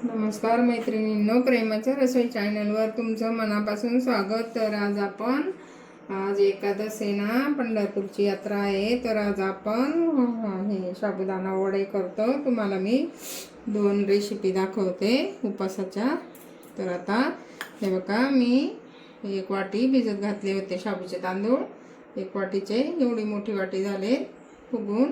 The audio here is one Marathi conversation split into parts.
नमस्कार मैत्रिणींनो, प्रेमाच्या रसोई चॅनलवर तुमचं मनापासून स्वागत। तर आज एकादश आहे ना, पंढरपूरची यात्रा आहे। तर आज आपण हे साबुदाणा वडे करतो। तुम्हाला मी 2 रेसिपी दाखवते उपासाच्या। तर आता हे बघा, मी 1 वाटी भिजत घातले होते शाबूचे तांदूळ। 1 वाटीचे एवढी मोठी वाटी झाले फुगून।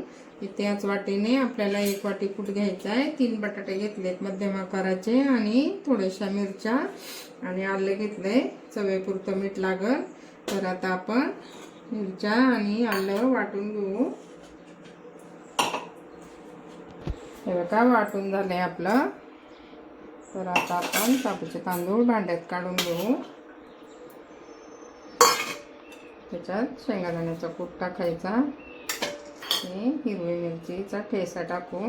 त्याच वाटीने आपल्याला 1 वाटी कूट घ्यायचा आहे। 3 बटाटे घेतलेत मध्यम आकाराचे आणि थोड्याशा मिरच्या आणि आलं घेतलंय, चवीपुरतं मीठ लागल। तर आता आपण मिरच्या आणि आलं वाटून घेऊ। हे बघा, वाटून झालंय आपलं। तर आता आपण शाबूचे तांदूळ भांड्यात काढून घेऊ। त्याच्यात शेंगदाण्याचा कूट टाकायचा, हिरवी मिरचीचा ठेचा टाकू,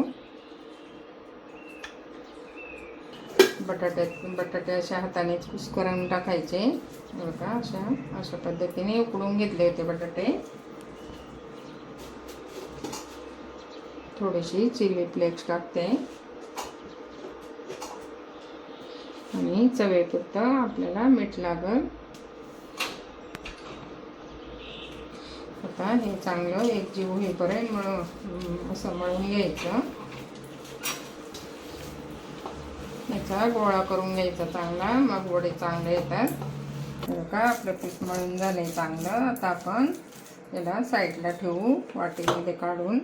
बटाटे अशा हाताने कुस्करून टाकायचे। बघा, अशा पद्धतीने उकडून घेतले होते बटाटे। थोडीशी चिली फ्लेक्स टाकते आणि चवीपुरतं आपल्याला मीठ लागल। आता हे चांगलं एकजीव होईपर्यंत असं मळून घ्यायचं। याचा गोळा करून घ्यायचा चांगला, मग वडे चांगले येतात। बघा, आपलं पीठ मळून झालंय चांगलं। आता आपण याला साईडला ठेवू, वाटीमध्ये काढून।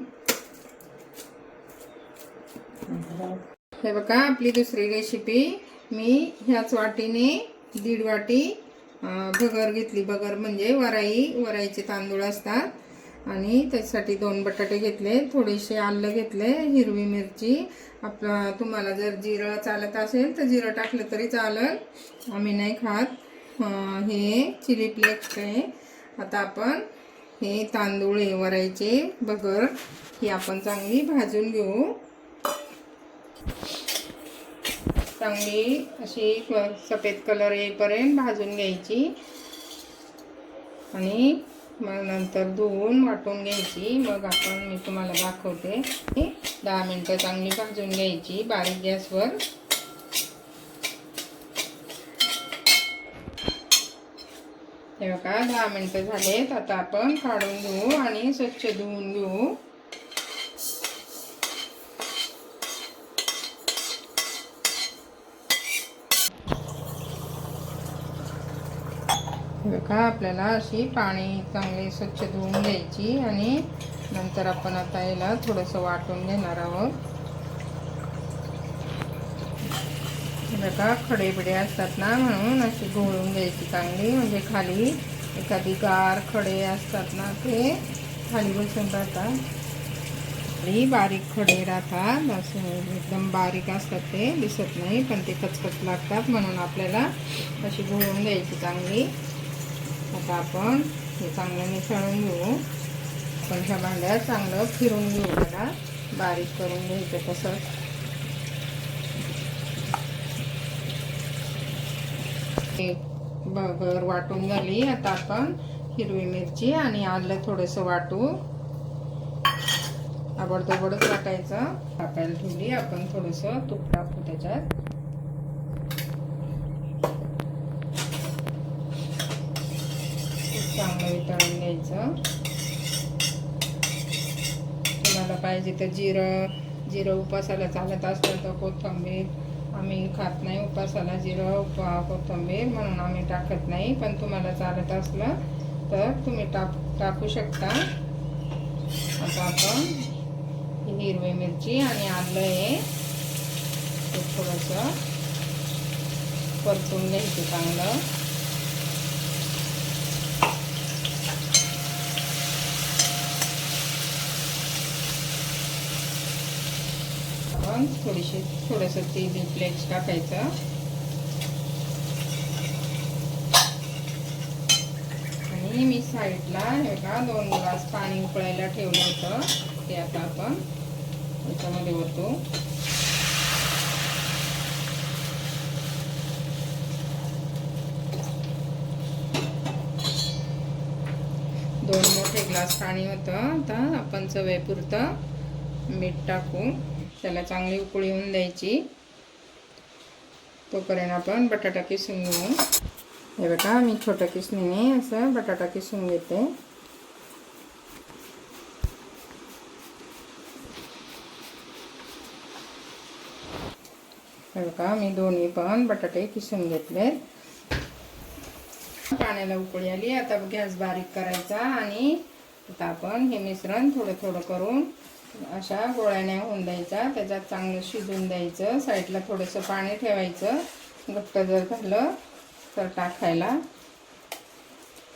हे बघा, आपली दुसरी रेसिपी। मी ह्याच वाटीने 1.5 वाटी बगर घेतली। बगर म्हणजे वराईचे तांदूळ असतात। आणि त्यासाठी 2 बटाटे घेतले, थोडेसे आलं घेतले, हिरवी मिरची। तुम्हाला जर जिरं चालत असेल तर जिरं टाकलं तरी चालेल, आम्ही नाही खात। हे चिली फ्लेक्स आहे। आता आपण हे तांदूळ वराईचे बगर ही आपण चांगली भाजून घेऊ। चांगली अशी सफेद कलर येईपर्यंत भाजून घ्यायची आणि मग नंतर धुवून वाटून घ्यायची। मग मी तुम्हाला दाखवते। 10 मिनिटं चांगली भाजून घ्यायची बारीक गॅसवर। हे बघा, 10 मिनिटं झालेत। आता आपण काढून घेऊ आणि स्वच्छ धुवून घेऊ। बघा, आपल्याला अशी पाणी चांगले स्वच्छ धुवून घ्यायची आणि नंतर आपण आता याला थोडंसं वाटून घेणार आहोत। बघा, खडे असतात ना, म्हणून अशी घोळून घ्यायची चांगली, म्हणजे खाली एखादी गार खडे असतात ना, ते खाली बसून राहतात। आणि बारीक खडे राहतात, असं एकदम बारीक असतात, ते दिसत नाही पण ते कचकच लागतात, म्हणून आपल्याला अशी घोळून घ्यायची चांगली। आता आपण हे चांगलं मिसळून घेऊ। आपण ह्या भांड्यात चांगलं फिरून घेऊ, त्याला बारीक करून घ्यायचं तसं। बगर वाटून झाली। आता आपण हिरवी मिरची आणि आलं थोडंसं वाटू, आबडधोबडच वाटायचं। टाकायला ठेवली आपण, थोडंसं तूप टाकू त्याच्यात। चांगलं वितळून घ्यायचं। तुम्हाला पाहिजे तर जिरं उपासाला चालत असलं तर कोथिंबीर, आम्ही खात नाही उपासाला जिरं कोथिंबीर, म्हणून आम्ही टाकत नाही। पण तुम्हाला चालत असलं तर तुम्ही टाकू शकता। आता आपण हिरवी मिरची आणि आलं हे थोडंसं परतून घ्यायचं चांगलं। थोडंसं चिली फ्लेक्स टाकायचं आणि मी साईडला हे बघा 2 ग्लास पाणी उकळायला ठेवलं होतं, ते आता आपण याच्यामध्ये ओतू। 2 मोठे ग्लास पाणी होतं। आता आपण चवीपुरतं मीठ टाकू, त्याला चांगली उकळी येऊन द्यायची। तोपर्यंत आपण बटाटा किसून घेऊ. हे बघा मी छोट्या किसणीने असं बटाटा किसून घेते. हे बघा मी दोन्ही पण बटाटे किसून घेतले. पाण्याला उकळी आली. आता गॅस बारीक करायचा आणि आता आपण हे मिश्रण थोडं थोडं करून अशा गोळ्याने होऊन द्यायचा. त्याच्यात चांगलं शिजून द्यायचं. साईडला थोडंसं पाणी ठेवायचं. घट्ट जर झालं तर टाकायला.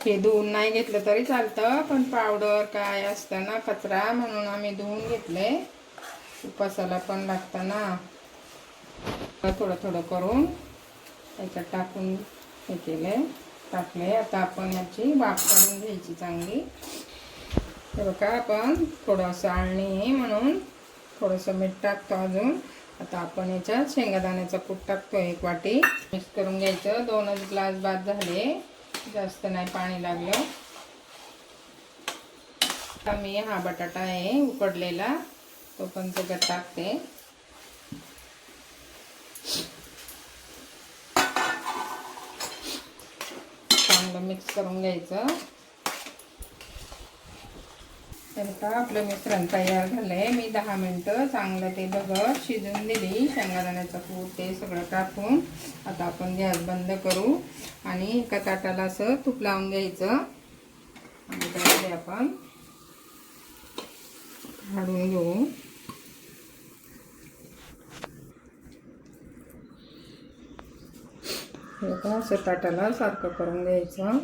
हे धुवून नाही घेतलं तरी चालतं, पण पावडर काय असतं ना कचरा, म्हणून आम्ही धुवून घेतले. उपासाला पण लागतं ना. थोडं थोडं करून त्याच्यात टाकून हे टाकले. आता आपण याची वाफ काढून घ्यायची चांगली. हे बघा आपण थोडंसं आळणी म्हणून थोडंसं मीठ टाकतो अजून. आता आपण याच्यात शेंगादाण्याचं कूट टाकतो 1 वाटी. मिक्स करून घ्यायचं. 2च ग्लास बाद झाले, जास्त नाही पाणी लागलं. आता मी हा बटाटा आहे उकडलेला तो पण त्याच्यात टाकते. चांगलं मिक्स करून घ्यायचं. आता आपलं मिश्रण तयार झालंय. मी 10 मिनिटं चांगलं ते बघत शिजून दिली. शेंगादाण्याचं कूट ते सगळं टाकून आता आपण गॅस बंद करू आणि एका ताटाला असं तूप लावून घ्यायचं आणि त्यामध्ये आपण काढून घेऊ. असं ताटाला सारखं करून घ्यायचं.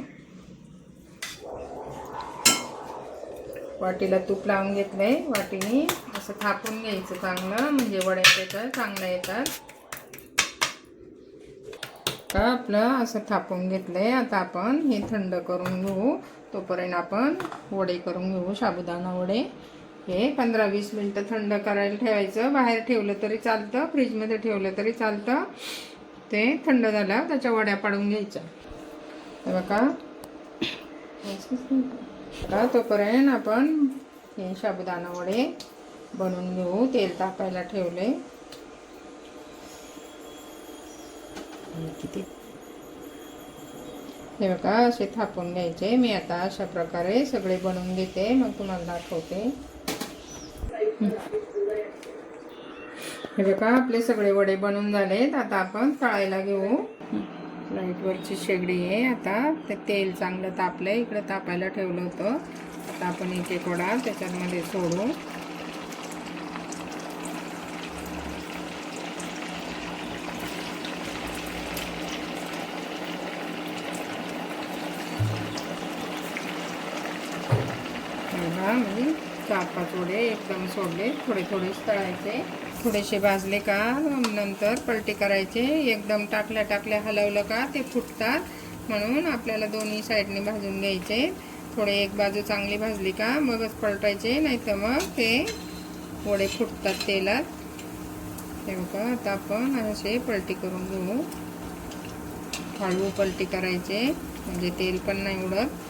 वाटीला तूप लावून घेतलंय. वाटीने असं थापून घ्यायचं चांगलं, म्हणजे वड्या त्याच्या चांगल्या येतात. आपलं असं थापून घेतलंय. आता आपण हे थंड करून घेऊ. तोपर्यंत आपण वडे करून घेऊ, साबुदाणा वडे. हे 15-20 मिनिटं थंड करायला ठेवायचं. बाहेर ठेवलं तरी चालतं, फ्रीजमध्ये ठेवलं तरी चालतं. ते थंड झाल्यावर त्याच्या वड्या पाडून घ्यायच्या. हे बघा तोपर्यंत आपण हे साबुदाणा वडे बनवून घेऊ. तेल तापायला ठेवले. हे बघा असे थापून घ्यायचे. मी आता अशा प्रकारे सगळे बनवून घेते, मग तुम्हाला दाखवते. हे बघा आपले सगळे वडे बनवून झालेत. आता आपण तळायला घेऊ. लाईटवरची शेगडी आहे. आता ते तेल चांगलं तापलंय. इकडे तापायला ठेवलं होतं. आता आपण एक वडा त्याच्यामध्ये सोडू. मी 4-5 वडे एकदम सोडले. थोडे थोडेच तळायचे. थोडेसे भाजले का नंतर पलटी करायचे. एकदम टाकल्या हलवलं का ते फुटतात, म्हणून आपल्याला दोन्ही साईडने भाजून घ्यायचे. थोडे एक बाजू चांगली भाजली का मगच पलटायचे, नाही तर मग ते वडे फुटतात तेलात. हे बघा आता आपण असे पलटी करून घेऊ. हळू पलटी करायचे म्हणजे तेल पण नाही उडत.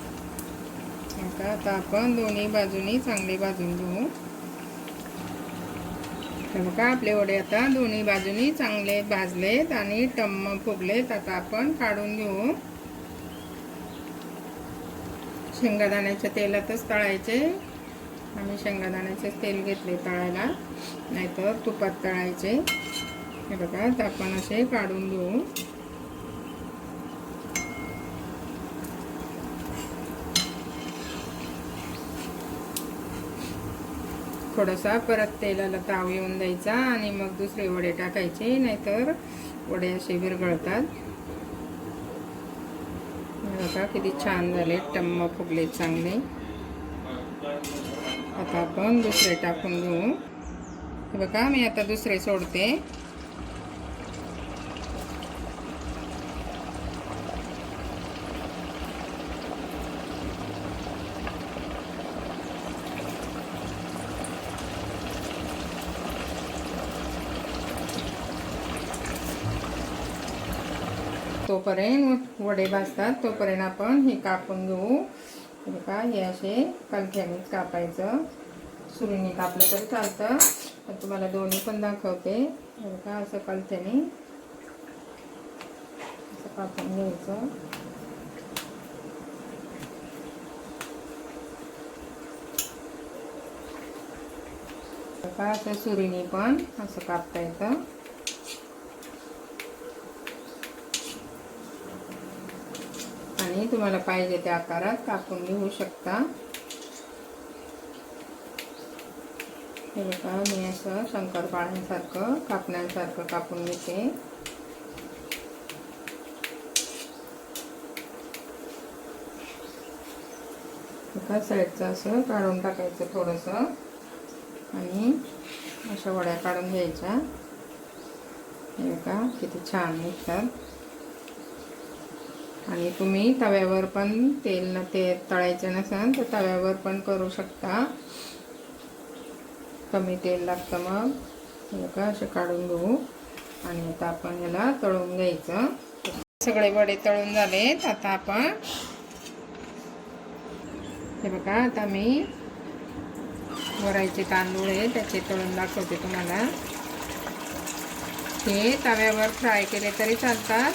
आता आपण दोन्ही बाजूनी चांगले भाजून घेऊ. हे बघा आपले वडे आता दोन्ही बाजूनी चांगले भाजलेत आणि टम्म फुगलेत. आता आपण काढून घेऊ. शेंगादाण्याच्या तेलातच तळायचे. आम्ही शेंगादाण्याचेच तेल घेतले तळायला, नाहीतर तुपात तळायचे. हे बघा आता आपण असे काढून घेऊ. थोडासा परत तेलाला ताव येऊन द्यायचा आणि मग दुसरे वडे टाकायचे, नाहीतर वडे असे विरघळतात. बघा किती छान झाले, टम्म फुगले चांगले. आता आपण दुसरे टाकून घेऊ. हे बघा मी आता दुसरे सोडते. तोपर्यंत वडे भाजतात तोपर्यंत आपण हे कापून घेऊ. बघा हे असे कणक्यानेच कापायचं. सुरीने कापलं तरी चालतं, पण तुम्हाला दोन्ही पण दाखवते. बघा असं कणक्याने कापून घ्यायचं. असं सुरीने पण असं कापता येतं. आणि तुम्हाला पाहिजे त्या आकारात कापून घेऊ शकता. हे बघा मी असं शंकरपाळ्यांसारखं कापण्यासारखं कापून घेते. एका साईडचं असं काढून टाकायचं थोडंसं आणि अशा वड्या काढून घ्यायच्या. हे बघा किती छान निघतात. आणि तुम्ही तव्यावर पण ते तळायचं नसेल तर तव्यावर पण करू शकता. कमी तेल लागतं मग. हे बघा असे काढून घेऊ आणि आता आपण याला तळून घ्यायचं. सगळे वडे तळून झालेत. आता आपण हे बघा आता मी वरायचे तांदूळ आहे त्याचे तळून दाखवते तुम्हाला. हे तव्यावर फ्राय केले तरी चालतात.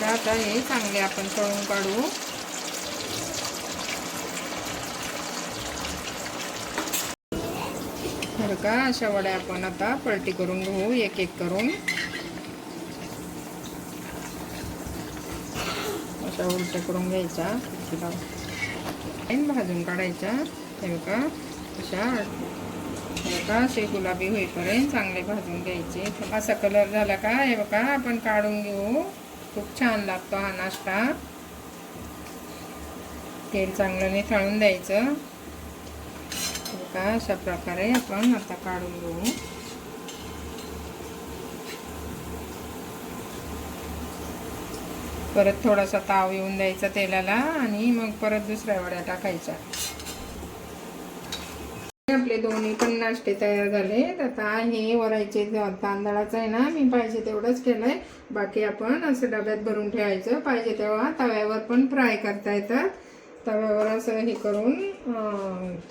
आता हे चांगले आपण तळून काढू. बरं का अशा वड्या आपण आता पलटी करून घेऊ एक एक करून. अशा उलट्या करून घ्यायच्या भाजून काढायच्या. हे बघा अशा असे गुलाबी होईपर्यंत चांगले भाजून घ्यायचे. असा कलर झाला का हे बघा आपण काढून घेऊ. खूप छान लागतो हा नाश्ता. तेल चांगलं निथळून द्यायचं. बघा अशा प्रकारे आपण आता काढून घेऊ. परत थोडासा ताव येऊन द्यायचा तेलाला आणि मग परत दुसऱ्या वड्या टाकायच्या. आपले दोन्ही पण नाश्ते तयार झाले. आता हे वरायचे तांदळाचं आहे ना मी पाहिजे तेवढंच केलंय. बाकी आपण असं डब्यात भरून ठेवायचं. पाहिजे तेव्हा तव्यावर पण फ्राय करता येतात. तव्यावर असं हे करून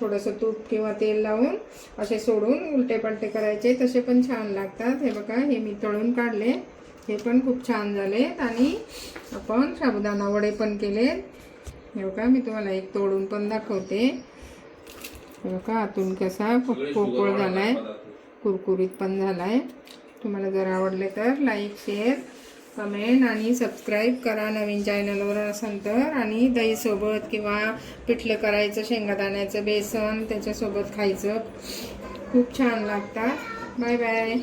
थोडंसं तूप किंवा तेल लावून असे सोडून उलटे पलटे करायचे. तसे पण छान लागतात. हे बघा हे मी तळून काढले. हे पण खूप छान झालेत. आणि आपण साबुदाणा वडे पण केलेत. हे बघा मी तुम्हाला एक तोडून पण दाखवते. बघा आतून कसा पोकळ झालाय, कुरकुरीत पण झालाय. तुम्हाला जर आवडले तर लाईक शेअर कमेंट आणि सबस्क्राईब करा नवीन चॅनलवर असेल तर. आणि दहीसोबत किंवा पिठलं करायचं शेंगादाण्याचं बेसन त्याच्यासोबत खायचं खूप छान लागतात. Bye bye.